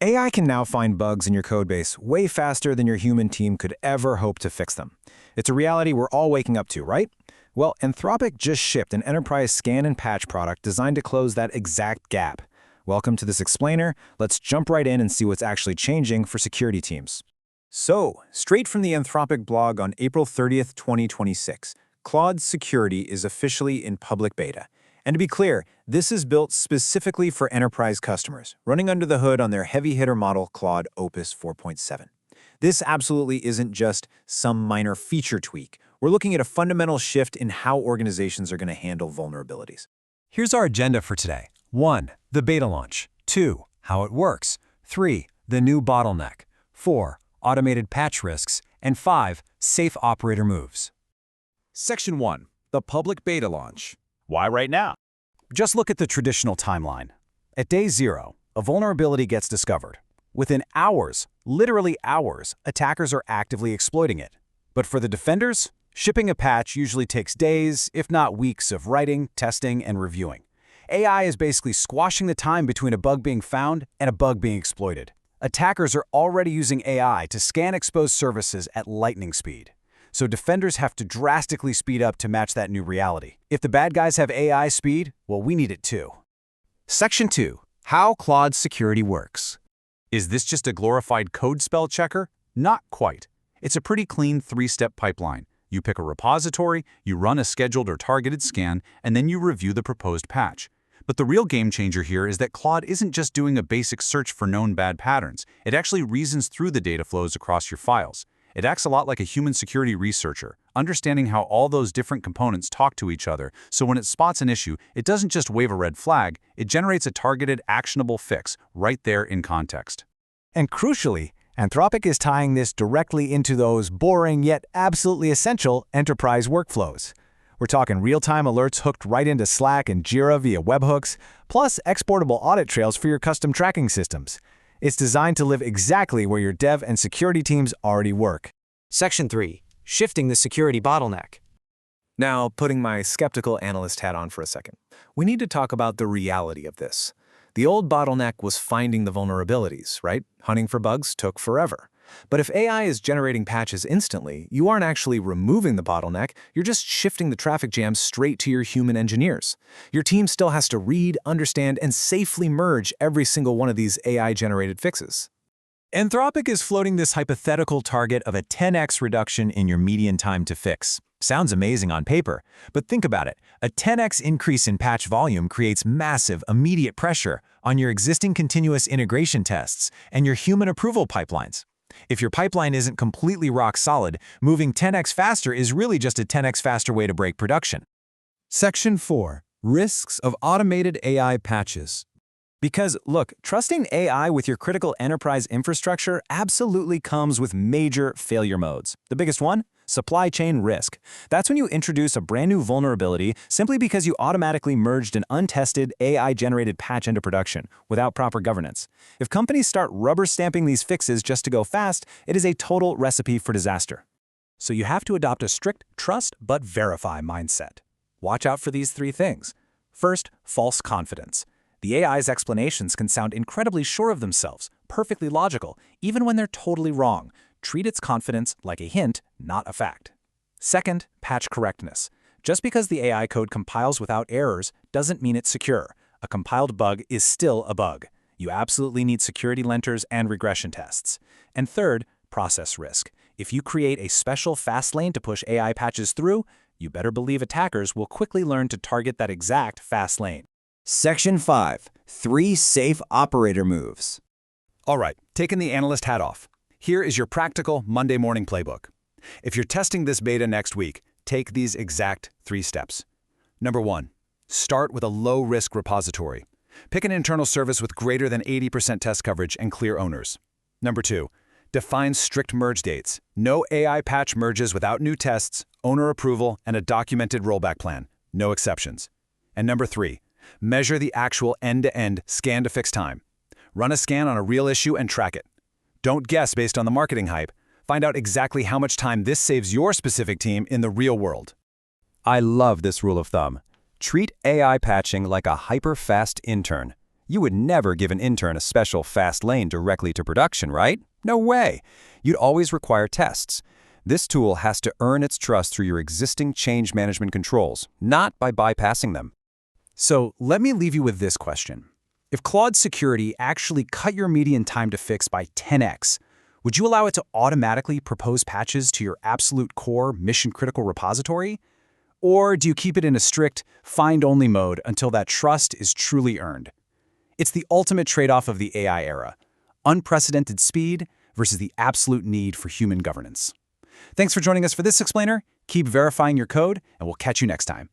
AI can now find bugs in your codebase way faster than your human team could ever hope to fix them. It's a reality we're all waking up to, right? Well, Anthropic just shipped an enterprise scan and patch product designed to close that exact gap. Welcome to this explainer. Let's jump right in and see what's actually changing for security teams. So, straight from the Anthropic blog on April 30th, 2026, Claude Security is officially in public beta. And to be clear, this is built specifically for enterprise customers, running under the hood on their heavy-hitter model Claude Opus 4.7. This absolutely isn't just some minor feature tweak. We're looking at a fundamental shift in how organizations are going to handle vulnerabilities. Here's our agenda for today. 1. The beta launch. 2. How it works. 3. The new bottleneck. 4. Automated patch risks. And 5. Safe operator moves. Section 1. The public beta launch. Why right now? Just look at the traditional timeline. At day 0, a vulnerability gets discovered. Within hours, literally hours, attackers are actively exploiting it. But for the defenders, shipping a patch usually takes days, if not weeks, of writing, testing, and reviewing. AI is basically squashing the time between a bug being found and a bug being exploited. Attackers are already using AI to scan exposed services at lightning speed. So defenders have to drastically speed up to match that new reality. If the bad guys have AI speed, well, we need it too. Section 2. How Claude Security works. Is this just a glorified code spell checker? Not quite. It's a pretty clean 3-step pipeline. You pick a repository, you run a scheduled or targeted scan, and then you review the proposed patch. But the real game changer here is that Claude isn't just doing a basic search for known bad patterns. It actually reasons through the data flows across your files. It acts a lot like a human security researcher, understanding how all those different components talk to each other, so when it spots an issue, it doesn't just wave a red flag, it generates a targeted, actionable fix right there in context. And crucially, Anthropic is tying this directly into those boring yet absolutely essential enterprise workflows. We're talking real-time alerts hooked right into Slack and Jira via webhooks, plus exportable audit trails for your custom tracking systems. It's designed to live exactly where your dev and security teams already work. Section 3. Shifting the security bottleneck. Now, putting my skeptical analyst hat on for a second, we need to talk about the reality of this. The old bottleneck was finding the vulnerabilities, right? Hunting for bugs took forever. But if AI is generating patches instantly, you aren't actually removing the bottleneck, you're just shifting the traffic jam straight to your human engineers. Your team still has to read, understand, and safely merge every single one of these AI-generated fixes. Anthropic is floating this hypothetical target of a 10x reduction in your median time to fix. Sounds amazing on paper, but think about it. A 10x increase in patch volume creates massive, immediate pressure on your existing continuous integration tests and your human approval pipelines. If your pipeline isn't completely rock solid, moving 10x faster is really just a 10x faster way to break production. Section 4. Risks of automated AI patches. Because, look, trusting AI with your critical enterprise infrastructure absolutely comes with major failure modes. The biggest one? Supply chain risk. That's when you introduce a brand new vulnerability simply because you automatically merged an untested AI-generated patch into production without proper governance. If companies start rubber stamping these fixes just to go fast, it is a total recipe for disaster. So you have to adopt a strict trust but verify mindset. Watch out for these 3 things. First, false confidence. The AI's explanations can sound incredibly sure of themselves, perfectly logical, even when they're totally wrong. Treat its confidence like a hint, not a fact. Second, patch correctness. Just because the AI code compiles without errors doesn't mean it's secure. A compiled bug is still a bug. You absolutely need security linters and regression tests. And third, process risk. If you create a special fast lane to push AI patches through, you better believe attackers will quickly learn to target that exact fast lane. Section 5. 3 safe operator moves. All right, taking the analyst hat off. Here is your practical Monday morning playbook. If you're testing this beta next week, take these exact 3 steps. Number 1, start with a low-risk repository. Pick an internal service with greater than 80% test coverage and clear owners. Number 2, define strict merge dates. No AI patch merges without new tests, owner approval, and a documented rollback plan. No exceptions. And number 3, measure the actual end-to-end scan-to-fix time. Run a scan on a real issue and track it. Don't guess based on the marketing hype. Find out exactly how much time this saves your specific team in the real world. I love this rule of thumb. Treat AI patching like a hyper-fast intern. You would never give an intern a special fast lane directly to production, right? No way. You'd always require tests. This tool has to earn its trust through your existing change management controls, not by bypassing them. So let me leave you with this question. If Claude Security actually cut your median time to fix by 10x, would you allow it to automatically propose patches to your absolute core mission-critical repository? Or do you keep it in a strict find-only mode until that trust is truly earned? It's the ultimate trade-off of the AI era: unprecedented speed versus the absolute need for human governance. Thanks for joining us for this explainer. Keep verifying your code, and we'll catch you next time.